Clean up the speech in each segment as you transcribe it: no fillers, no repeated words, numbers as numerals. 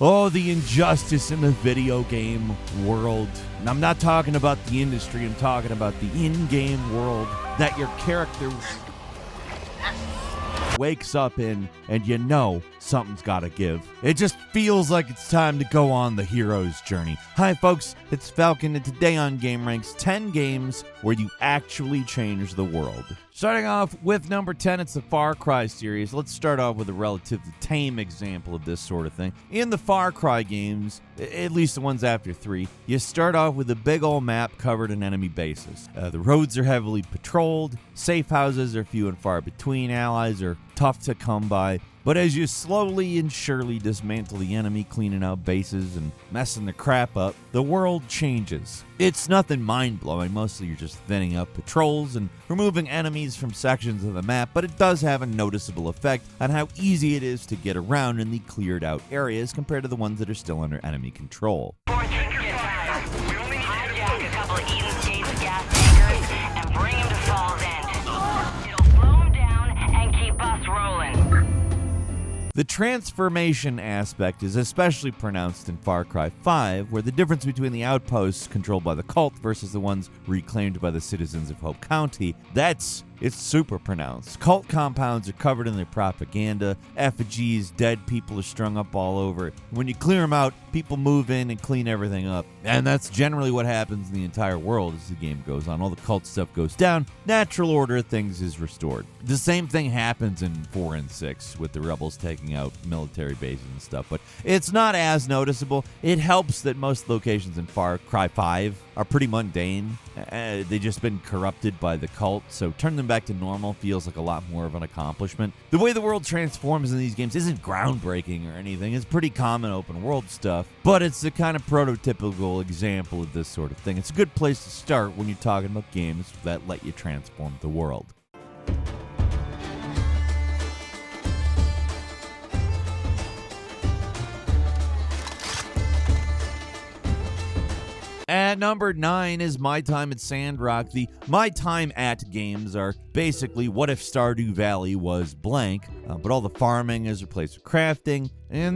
Oh, the injustice in the video game world. And I'm not talking about the industry, I'm talking about the in-game world that your character wakes up in, and you know something's gotta give. It just feels like it's time to go on the hero's journey. Hi folks, it's Falcon, and today on gameranx, 10 games where you actually change the world. Starting off with number 10, it's the Far Cry series. Let's start off with a relatively tame example of this sort of thing. In the Far Cry games, at least the ones after 3, you start off with a big old map covered in enemy bases. The roads are heavily patrolled, safe houses are few and far between, allies are tough to come by. But as you slowly and surely dismantle the enemy, cleaning out bases and messing the crap up, the world changes. It's nothing mind-blowing, mostly you're just thinning up patrols and removing enemies from sections of the map, but it does have a noticeable effect on how easy it is to get around in the cleared out areas compared to the ones that are still under enemy control. Hijack a couple of Eden State's gas tankers and bring him to Fall's End. It'll slow him down and keep us rolling. The transformation aspect is especially pronounced in Far Cry 5, where the difference between the outposts controlled by the cult versus the ones reclaimed by the citizens of Hope County, it's super pronounced. Cult compounds are covered in their propaganda, effigies, dead people are strung up all over. When you clear them out, people move in and clean everything up. And that's generally what happens in the entire world as the game goes on. All the cult stuff goes down, natural order of things is restored. The same thing happens in 4 and 6 with the rebels taking out military bases and stuff, but it's not as noticeable. It helps that most locations in Far Cry 5 are pretty mundane. They've just been corrupted by the cult, so turn them back to normal feels like a lot more of an accomplishment. The way the world transforms in these games isn't groundbreaking or anything. It's pretty common open world stuff, but it's the kind of prototypical example of this sort of thing. It's a good place to start when you're talking about games that let you transform the world. At number 9 is My Time at Sandrock. The My Time at games are basically what if Stardew Valley was blank, but all the farming is replaced with crafting. And in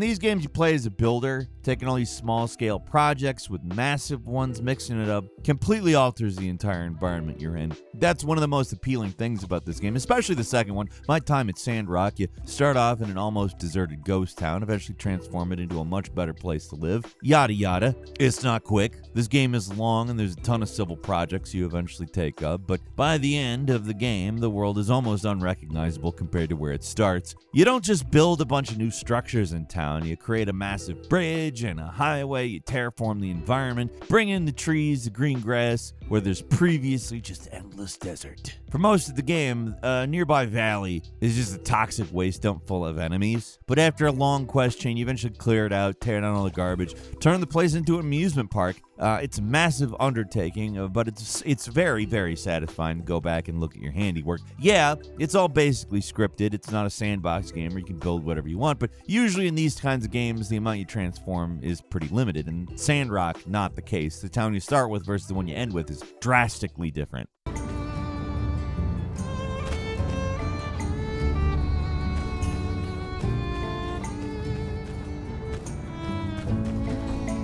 these games, you play as a builder, taking all these small-scale projects with massive ones, mixing it up, completely alters the entire environment you're in. That's one of the most appealing things about this game, especially the second one, My Time at Sandrock. You start off in an almost deserted ghost town, eventually transform it into a much better place to live, yada yada. It's not quick. This game is long, and there's a ton of civil projects you eventually take up, but by the end of the game, the world is almost unrecognizable compared to where it starts. You don't just build a bunch of new structures in town. You create a massive bridge and a highway, you terraform the environment, bring in the trees, the green grass, where there's previously just endless desert. For most of the game, a nearby valley is just a toxic waste dump full of enemies, but after a long quest chain, you eventually clear it out, tear down all the garbage, turn the place into an amusement park. It's a massive undertaking, but it's very, very satisfying to go back and look at your handiwork. Yeah, it's all basically scripted. It's not a sandbox game where you can build whatever you want, but usually in these kinds of games, the amount you transform is pretty limited, and Sandrock, not the case. The town you start with versus the one you end with is drastically different.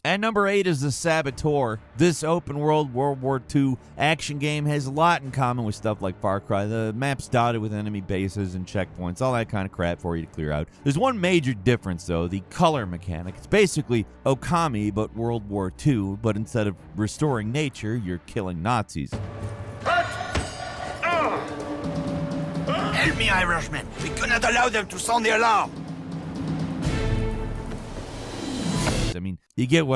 At number 8 is The Saboteur. This open-world World War II action game has a lot in common with stuff like Far Cry. The map's dotted with enemy bases and checkpoints, all that kind of crap for you to clear out. There's one major difference, though, the color mechanic. It's basically Okami, but World War II, but instead of restoring nature, you're killing Nazis. Help me, Irishman. We cannot allow them to sound the alarm. I mean, you get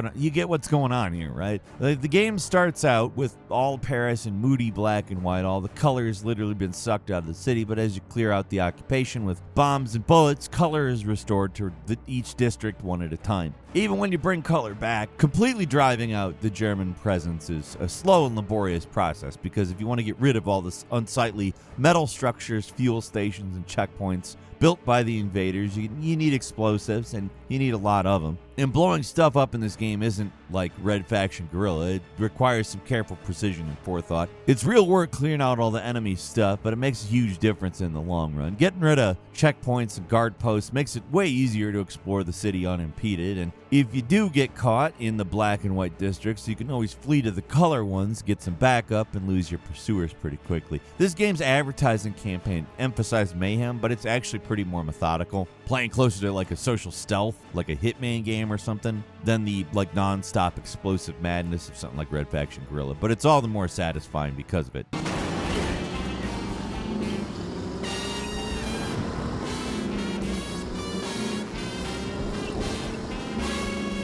what's going on here, right? The game starts out with all Paris in moody black and white. All the colors literally been sucked out of the city, but as you clear out the occupation with bombs and bullets, color is restored to each district one at a time. Even when you bring color back, completely driving out the German presence is a slow and laborious process, because if you want to get rid of all this unsightly metal structures, fuel stations, and checkpoints built by the invaders, you need explosives, and you need a lot of them. And blowing stuff up in this game isn't like Red Faction Guerrilla. It requires some careful precision and forethought. It's real work clearing out all the enemy stuff, but it makes a huge difference in the long run. Getting rid of checkpoints and guard posts makes it way easier to explore the city unimpeded, and if you do get caught in the black and white districts, you can always flee to the color ones, get some backup, and lose your pursuers pretty quickly. This game's advertising campaign emphasized mayhem, but it's actually pretty more methodical, playing closer to like a social stealth, like a Hitman game or something, than the like non-stop explosive madness of something like Red Faction Guerrilla, but it's all the more satisfying because of it.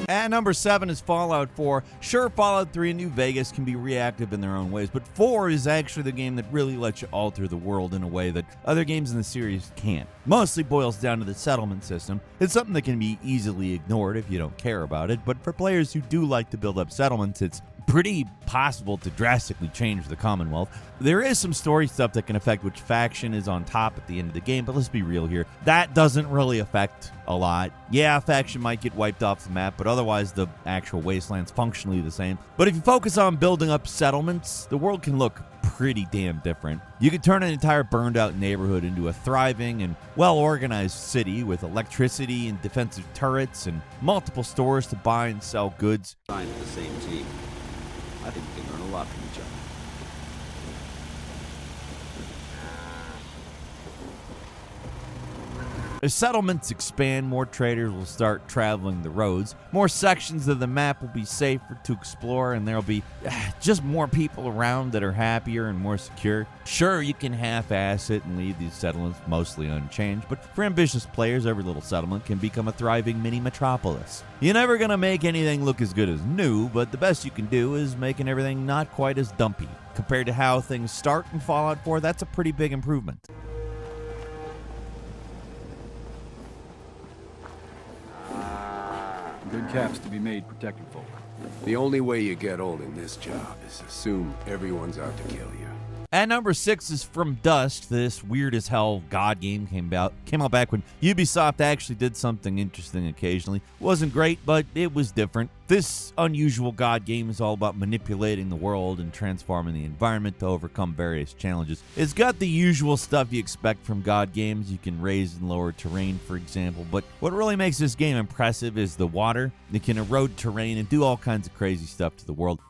At number 7 is Fallout 4. Sure, Fallout 3 and New Vegas can be reactive in their own ways, but 4 is actually the game that really lets you alter the world in a way that other games in the series can't. Mostly boils down to the settlement system. It's something that can be easily ignored if you don't care about it, but for players who do like to build up settlements, it's pretty possible to drastically change the Commonwealth. There is some story stuff that can affect which faction is on top at the end of the game, but let's be real here. That doesn't really affect a lot. Yeah, a faction might get wiped off the map, but otherwise the actual wasteland's functionally the same. But if you focus on building up settlements, the world can look pretty damn different. You could turn an entire burned out neighborhood into a thriving and well-organized city with electricity and defensive turrets and multiple stores to buy and sell goods. Signed to the same team. I think we can learn a lot from each other. As settlements expand, more traders will start traveling the roads. More sections of the map will be safer to explore, and there'll be just more people around that are happier and more secure. Sure, you can half-ass it and leave these settlements mostly unchanged, but for ambitious players, every little settlement can become a thriving mini-metropolis. You're never going to make anything look as good as new, but the best you can do is making everything not quite as dumpy. Compared to how things start in Fallout 4, that's a pretty big improvement. Good caps to be made protecting folk. The only way you get old in this job is assume everyone's out to kill you. At number 6 is From Dust. This weird-as-hell God game came out back when Ubisoft actually did something interesting occasionally. Wasn't great, but it was different. This unusual God game is all about manipulating the world and transforming the environment to overcome various challenges. It's got the usual stuff you expect from God games. You can raise and lower terrain, for example, but what really makes this game impressive is the water. It can erode terrain and do all kinds of crazy stuff to the world.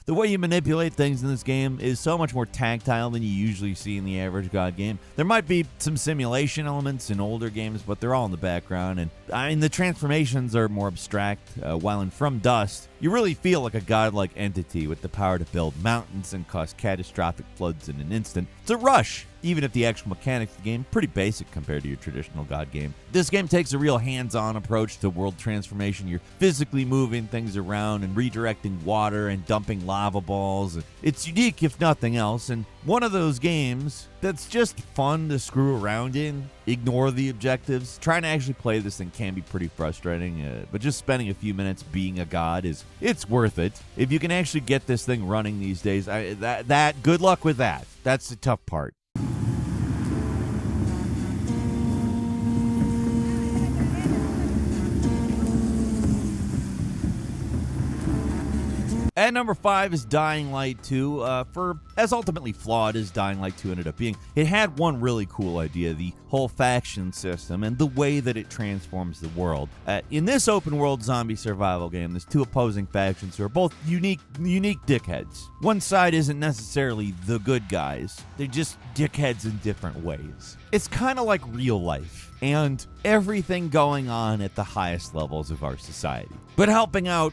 The way you manipulate things in this game is so much more tactile than you usually see in the average God game. There might be some simulation elements in older games, but they're all in the background, and the transformations are more abstract, while in From Dust, you really feel like a godlike entity with the power to build mountains and cause catastrophic floods in an instant. It's a rush, even if the actual mechanics of the game are pretty basic compared to your traditional God game. This game takes a real hands-on approach to world transformation. You're physically moving things around and redirecting water and dumping lava balls. It's unique if nothing else, and one of those games that's just fun to screw around in, ignore the objectives. Trying to actually play this thing can be pretty frustrating, but just spending a few minutes being a god it's worth it. If you can actually get this thing running these days, good luck with that. That's the tough part. At number 5 is Dying Light 2. For as ultimately flawed as Dying Light 2 ended up being, it had one really cool idea, the whole faction system and the way that it transforms the world. In this open world zombie survival game, there's two opposing factions who are both unique dickheads. One side isn't necessarily the good guys. They're just dickheads in different ways. It's kind of like real life and everything going on at the highest levels of our society. But helping out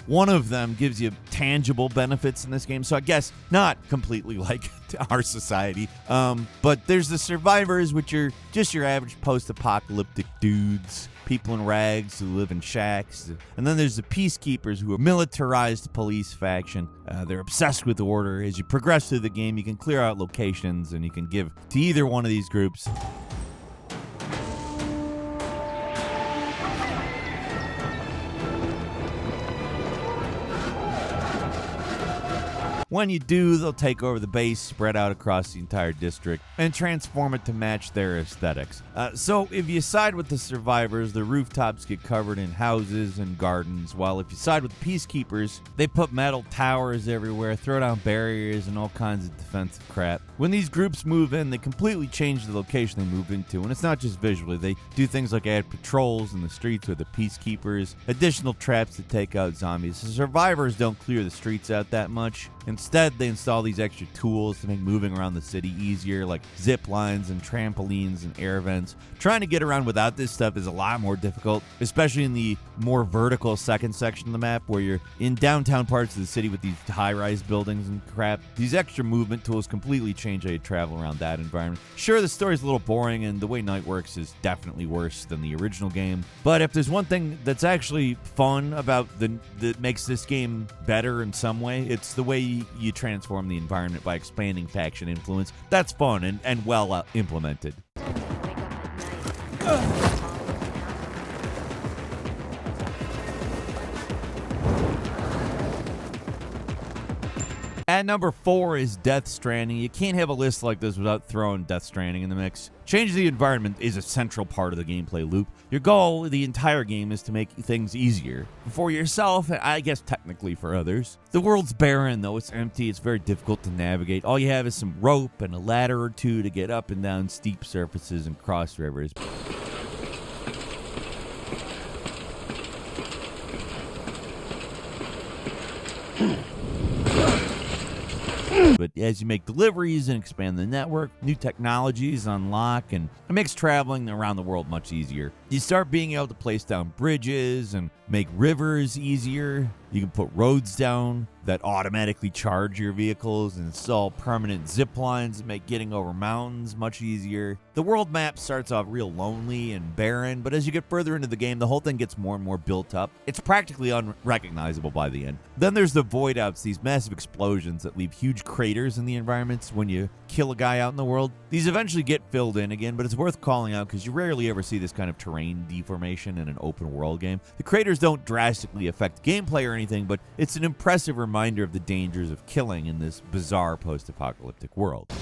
one of them gives you tangible benefits in this game, so I guess not completely like our society. But there's the survivors, which are just your average post-apocalyptic dudes, people in rags who live in shacks. And then there's the peacekeepers, who are militarized police faction. They're obsessed with order. As you progress through the game, you can clear out locations, and you can give to either one of these groups. When you do, they'll take over the base, spread out across the entire district, and transform it to match their aesthetics. So if you side with the survivors, the rooftops get covered in houses and gardens, while if you side with the peacekeepers, they put metal towers everywhere, throw down barriers, and all kinds of defensive crap. When these groups move in, they completely change the location they move into, and it's not just visually. They do things like add patrols in the streets with the peacekeepers, additional traps to take out zombies. The survivors don't clear the streets out that much. Instead, they install these extra tools to make moving around the city easier, like zip lines and trampolines and air vents. Trying to get around without this stuff is a lot more difficult, especially in the more vertical second section of the map where you're in downtown parts of the city with these high-rise buildings and crap. These extra movement tools completely change how you travel around that environment. Sure, the story's a little boring and the way night works is definitely worse than the original game, but if there's one thing that's actually fun about that makes this game better in some way, it's the way you transform the environment by expanding faction influence. That's fun and well implemented. At number 4 is Death Stranding. You can't have a list like this without throwing Death Stranding in the mix. Changing the environment is a central part of the gameplay loop. Your goal, the entire game, is to make things easier. For yourself, and I guess technically for others. The world's barren, though. It's empty. It's very difficult to navigate. All you have is some rope and a ladder or two to get up and down steep surfaces and cross rivers. But as you make deliveries and expand the network, new technologies unlock, and it makes traveling around the world much easier. You start being able to place down bridges and make rivers easier. You can put roads down that automatically charge your vehicles and install permanent zip lines that make getting over mountains much easier. The world map starts off real lonely and barren, but as you get further into the game, the whole thing gets more and more built up. It's practically unrecognizable by the end. Then there's the void outs, these massive explosions that leave huge craters in the environments when you kill a guy out in the world. These eventually get filled in again, but it's worth calling out because you rarely ever see this kind of terrain deformation in an open world game. The craters don't drastically affect gameplay or anything, but it's an impressive reminder of the dangers of killing in this bizarre post-apocalyptic world.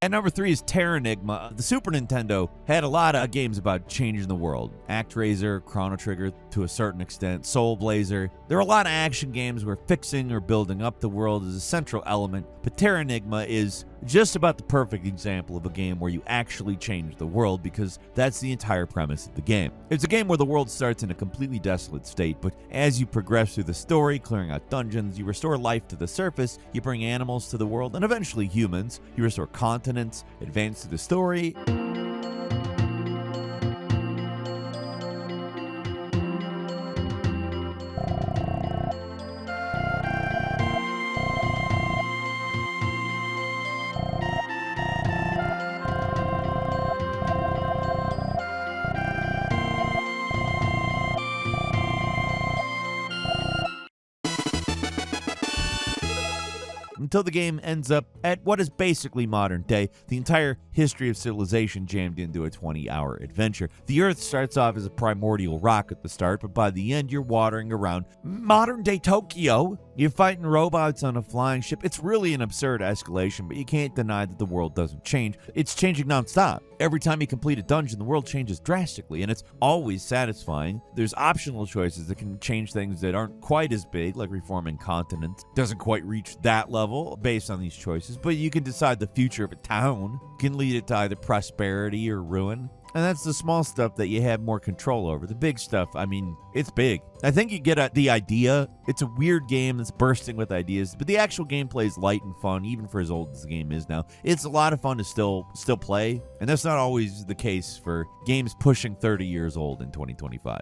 And number 3 is Terranigma. The Super Nintendo had a lot of games about changing the world. ActRaiser, Chrono Trigger to a certain extent, Soul Blazer. There are a lot of action games where fixing or building up the world is a central element, but Terranigma is just about the perfect example of a game where you actually change the world because that's the entire premise of the game. It's a game where the world starts in a completely desolate state, but as you progress through the story, clearing out dungeons, you restore life to the surface, you bring animals to the world, and eventually humans. You restore continents, advance through the story. Until the game ends up at what is basically modern day, the entire history of civilization jammed into a 20-hour adventure. The Earth starts off as a primordial rock at the start, but by the end you're wandering around modern-day Tokyo. You're fighting robots on a flying ship. It's really an absurd escalation, but you can't deny that the world doesn't change. It's changing nonstop. Every time you complete a dungeon, the world changes drastically, and it's always satisfying. There's optional choices that can change things that aren't quite as big, like reforming continents. Doesn't quite reach that level based on these choices, but you can decide the future of a town. Can lead it to either prosperity or ruin. And that's the small stuff that you have more control over. The big stuff, I mean, it's big. I think you get the idea. It's a weird game that's bursting with ideas, but the actual gameplay is light and fun, even for as old as the game is now. It's a lot of fun to still play, and that's not always the case for games pushing 30 years old in 2025.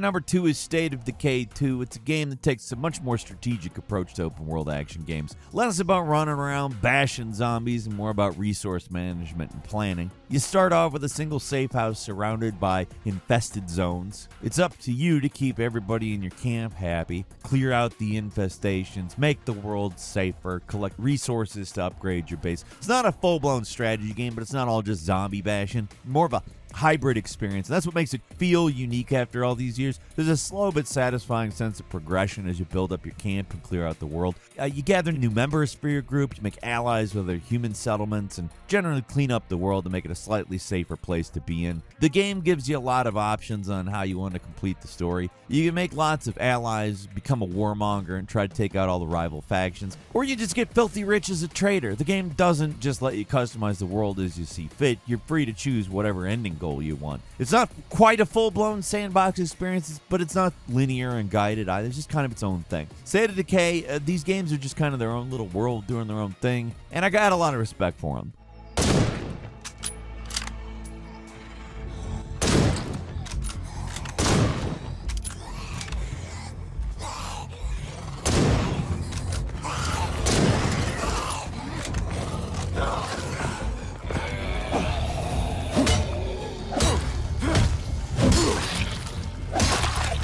number 2 is State of Decay 2. It's a game that takes a much more strategic approach to open world action games. Less about running around bashing zombies and more about resource management and planning. You start off with a single safe house surrounded by infested zones. It's up to you to keep everybody in your camp happy, clear out the infestations, make the world safer, collect resources to upgrade your base. It's not a full-blown strategy game, but it's not all just zombie bashing. More of a hybrid experience. And that's what makes it feel unique after all these years. There's a slow but satisfying sense of progression as you build up your camp and clear out the world. You gather new members for your group, you make allies with other human settlements, and generally clean up the world to make it a slightly safer place to be in. The game gives you a lot of options on how you want to complete the story. You can make lots of allies, become a warmonger, and try to take out all the rival factions, or you just get filthy rich as a trader. The game doesn't just let you customize the world as you see fit. You're free to choose whatever ending goal you want. It's not quite a full-blown sandbox experience, but it's not linear and guided either. It's just kind of its own thing. State of Decay, these games are just kind of their own little world doing their own thing, and I got a lot of respect for them.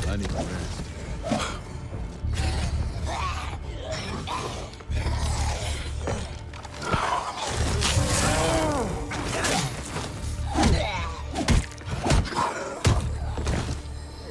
I need to rest.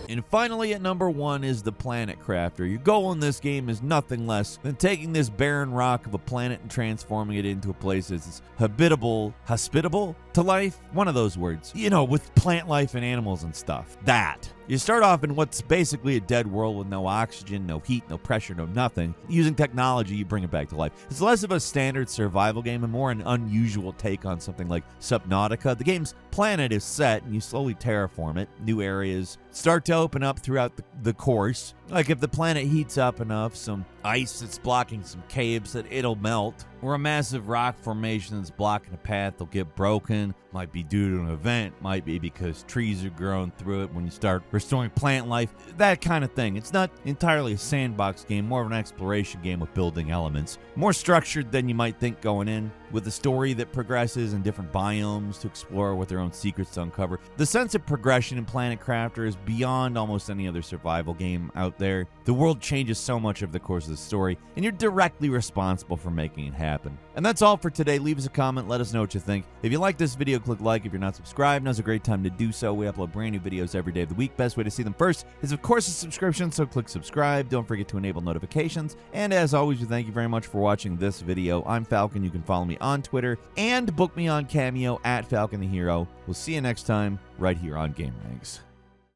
And finally, at number 1 is the Planet Crafter. Your goal in this game is nothing less than taking this barren rock of a planet and transforming it into a place that's hospitable to life? One of those words. You know, with plant life and animals and stuff. That. You start off in what's basically a dead world with no oxygen, no heat, no pressure, no nothing. Using technology, you bring it back to life. It's less of a standard survival game and more an unusual take on something like Subnautica. The game's planet is set and you slowly terraform it. New areas start to open up throughout the course. Like if the planet heats up enough, some ice that's blocking some caves that it'll melt, or a massive rock formation that's blocking a path will get broken. Might be due to an event, might be because trees are growing through it when you start restoring plant life, that kind of thing. It's not entirely a sandbox game, more of an exploration game with building elements. More structured than you might think going in, with a story that progresses in different biomes to explore with their own secrets to uncover. The sense of progression in Planet Crafter is beyond almost any other survival game out there. The world changes so much over the course of the story, and you're directly responsible for making it happen. And that's all for today. Leave us a comment, let us know what you think. If you like this video, click like. If you're not subscribed, now's a great time to do so. We upload brand new videos every day of the week. Best way to see them first is, of course, a subscription, so click subscribe. Don't forget to enable notifications. And as always, we thank you very much for watching this video. I'm Falcon. You can follow me on Twitter and book me on Cameo at Falcon the Hero. We'll see you next time right here on gameranx.